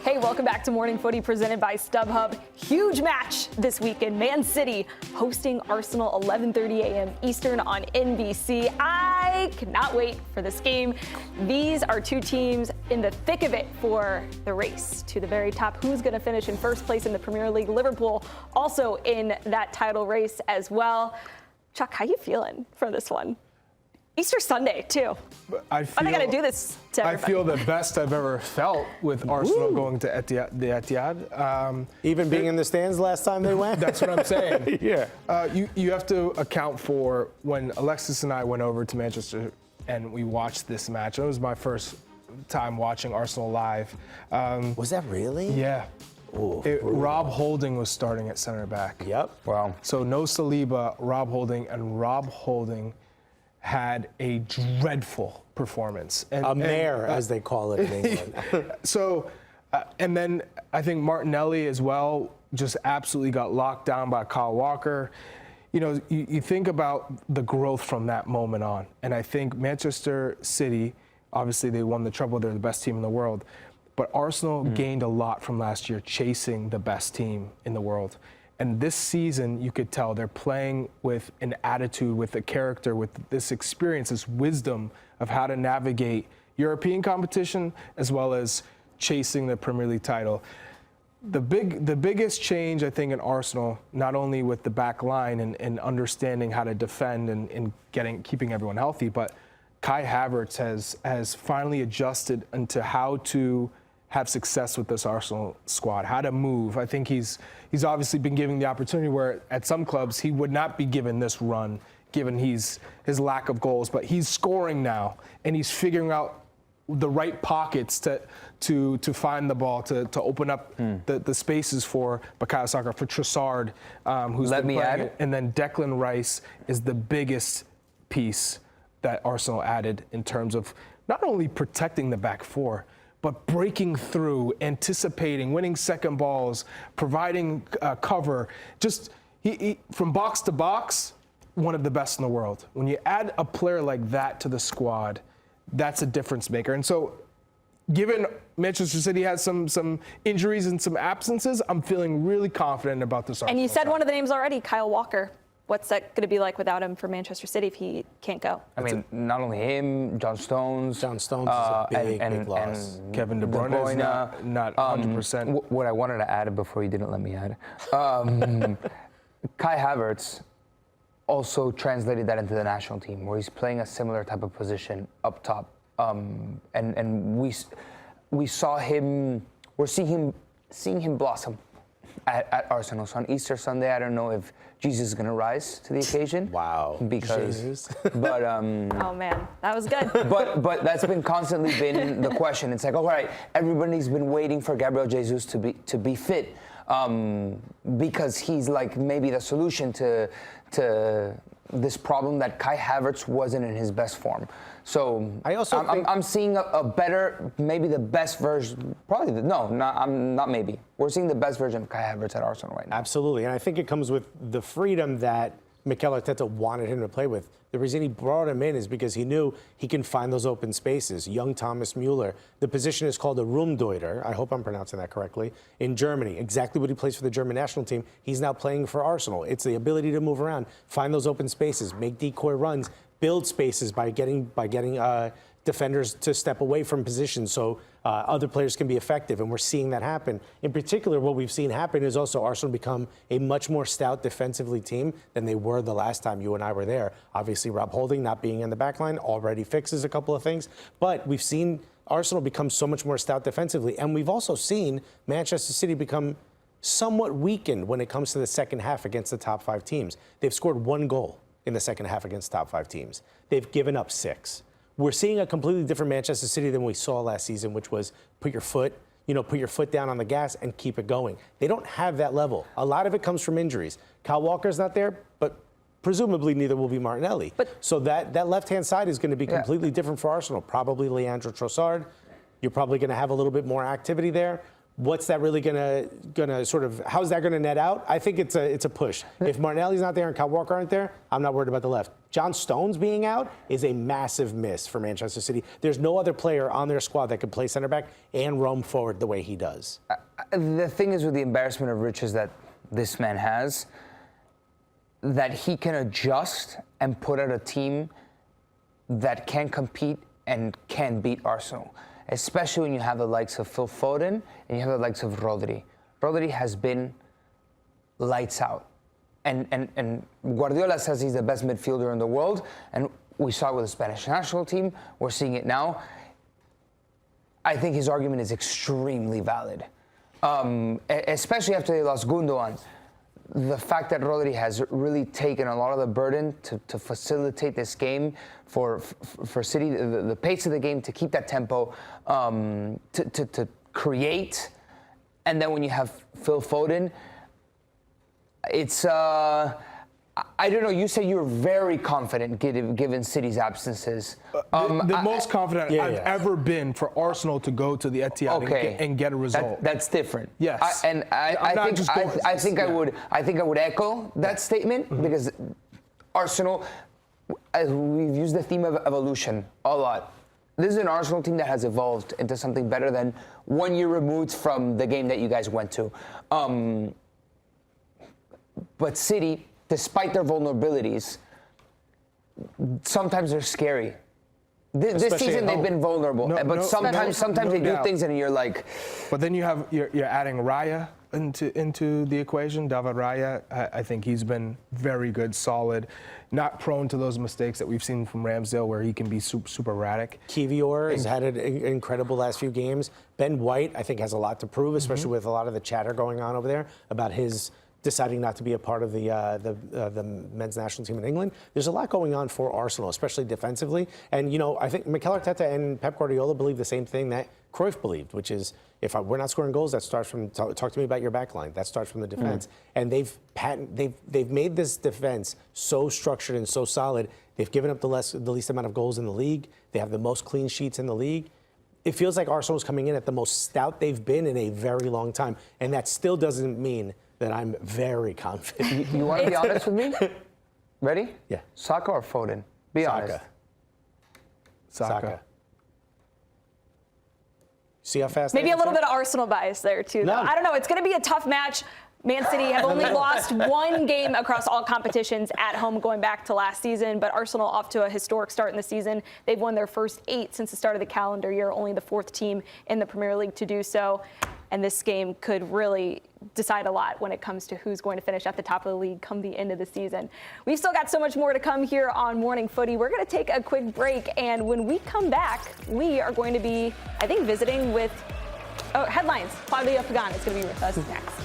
Hey, welcome back to Morning Footy presented by StubHub. Huge match this weekend. Man City hosting Arsenal, 11:30 a.m. Eastern on NBC. I cannot wait for this game. These are two teams in the thick of it for the race to the very top. Who's going to finish in first place in the Premier League? Liverpool also in that title race as well. Chuck, how you feeling for this one? Easter Sunday, too. I'm not going to do this to everybody. I feel the best I've ever felt with Arsenal going to the Etihad. Even being in the stands last time they went? That's what I'm saying. Yeah. You have to account for when Alexis and I went over to Manchester and we watched this match. It was my first time watching Arsenal live. Was that really? Yeah. Rob Holding was starting at center back. Yep. Wow. So no Saliba, Rob Holding, and Rob Holding had a dreadful performance. A mare, as they call it in England. So, and then I think Martinelli as well just absolutely got locked down by Kyle Walker. You know, you think about the growth from that moment on, and I think Manchester City, obviously they won the treble, they're the best team in the world, but Arsenal gained a lot from last year chasing the best team in the world. And this season, you could tell they're playing with an attitude, with a character, with this experience, this wisdom of how to navigate European competition as well as chasing the Premier League title. The biggest change, I think, in Arsenal, not only with the back line and understanding how to defend and keeping everyone healthy, but Kai Havertz has finally adjusted into how to have success with this Arsenal squad, how to move. I think he's obviously been given the opportunity where at some clubs he would not be given this run, given his lack of goals, but he's scoring now, and he's figuring out the right pockets to find the ball, to open up the spaces for Bukayo Saka, for Trossard, who's been playing it. And then Declan Rice is the biggest piece that Arsenal added in terms of not only protecting the back four, but breaking through, anticipating, winning second balls, providing cover. Just he from box to box, one of the best in the world. When you add a player like that to the squad, that's a difference maker. And so, given Manchester City has some injuries and some absences, I'm feeling really confident about this Arsenal. And you said side. one of the names already, Kyle Walker. What's that going to be like without him for Manchester City if he can't go? I mean, not only him, John Stones. John Stones is a big loss. And Kevin De Bruyne is not 100%. What I wanted to add before you didn't let me add, Kai Havertz also translated that into the national team, where he's playing a similar type of position up top. And we saw him, we're seeing him blossom at Arsenal. So on Easter Sunday, I don't know if Jesus is going to rise to the occasion. Wow. Because, Jesus. But oh man, that was good. but that's been constantly been the question. It's like, all right, everybody's been waiting for Gabriel Jesus to be fit, because he's like maybe the solution to this problem that Kai Havertz wasn't in his best form. So I'm seeing a better, maybe the best version, not maybe. We're seeing the best version of Kai Havertz at Arsenal right now. Absolutely, and I think it comes with the freedom that Mikel Arteta wanted him to play with. The reason he brought him in is because he knew he can find those open spaces. Young Thomas Müller. The position is called a Raumdeuter. I hope I'm pronouncing that correctly. In Germany, exactly what he plays for the German national team. He's now playing for Arsenal. It's the ability to move around, find those open spaces, make decoy runs, build spaces by getting defenders to step away from positions so other players can be effective, and we're seeing that happen. In particular, what we've seen happen is also Arsenal become a much more stout defensively team than they were the last time you and I were there. Obviously, Rob Holding not being in the back line already fixes a couple of things, but we've seen Arsenal become so much more stout defensively, and we've also seen Manchester City become somewhat weakened when it comes to the second half against the top 5 teams. They've scored 1 goal in the second half against top 5 teams. They've given up 6. We're seeing a completely different Manchester City than we saw last season, which was put your foot down on the gas and keep it going. They don't have that level. A lot of it comes from injuries. Kyle Walker's not there, but presumably neither will be Martinelli. So that left-hand side is going to be completely different for Arsenal. Probably Leandro Trossard. You're probably going to have a little bit more activity there. What's that really gonna sort of? How's that gonna net out? I think it's a push. If Martinelli's not there and Kyle Walker aren't there, I'm not worried about the left. John Stones being out is a massive miss for Manchester City. There's no other player on their squad that could play center back and roam forward the way he does. The thing is with the embarrassment of riches that this man has, that he can adjust and put out a team that can compete and can beat Arsenal. Especially when you have the likes of Phil Foden and you have the likes of Rodri. Rodri has been lights out. And Guardiola says he's the best midfielder in the world, and we saw it with the Spanish national team. We're seeing it now. I think his argument is extremely valid, especially after they lost Gundogan. The fact that Rodri has really taken a lot of the burden to facilitate this game for City, the pace of the game, to keep that tempo, to create. And then when you have Phil Foden, it's, I don't know, you said you were very confident given City's absences. The most confident I've ever been for Arsenal to go to the Etihad and get a result. That's different. Yes. I think I would echo that statement because Arsenal, we've used the theme of evolution a lot. This is an Arsenal team that has evolved into something better than 1 year removed from the game that you guys went to. But City, despite their vulnerabilities, sometimes they're scary. This season they've been vulnerable, but sometimes they do things and you're like. But then you're adding Raya into the equation. David Raya, I think he's been very good, solid, not prone to those mistakes that we've seen from Ramsdale where he can be super erratic. Kiwior has had an incredible last few games. Ben White, I think, has a lot to prove, especially with a lot of the chatter going on over there about his deciding not to be a part of the men's national team in England. There's a lot going on for Arsenal, especially defensively. And, you know, I think Mikel Arteta and Pep Guardiola believe the same thing that Cruyff believed, which is if we're not scoring goals, that starts from talk to me about your back line. That starts from the defense. And they've made this defense so structured and so solid. They've given up the least amount of goals in the league. They have the most clean sheets in the league. It feels like Arsenal's coming in at the most stout they've been in a very long time. And that still doesn't mean that I'm very confident. You want to be honest with me? Ready? Yeah. Saka or Foden? Be honest. Saka. See how fast? Maybe a little bit of Arsenal bias there, too. No. I don't know. It's going to be a tough match. Man City have only lost one game across all competitions at home going back to last season, but Arsenal off to a historic start in the season. They've won their first 8 since the start of the calendar year, only the 4th team in the Premier League to do so. And this game could really decide a lot when it comes to who's going to finish at the top of the league come the end of the season. We've still got so much more to come here on Morning Footy. We're going to take a quick break, and when we come back, we are going to be, I think, visiting with headlines. Claudio Pagan is going to be with us next.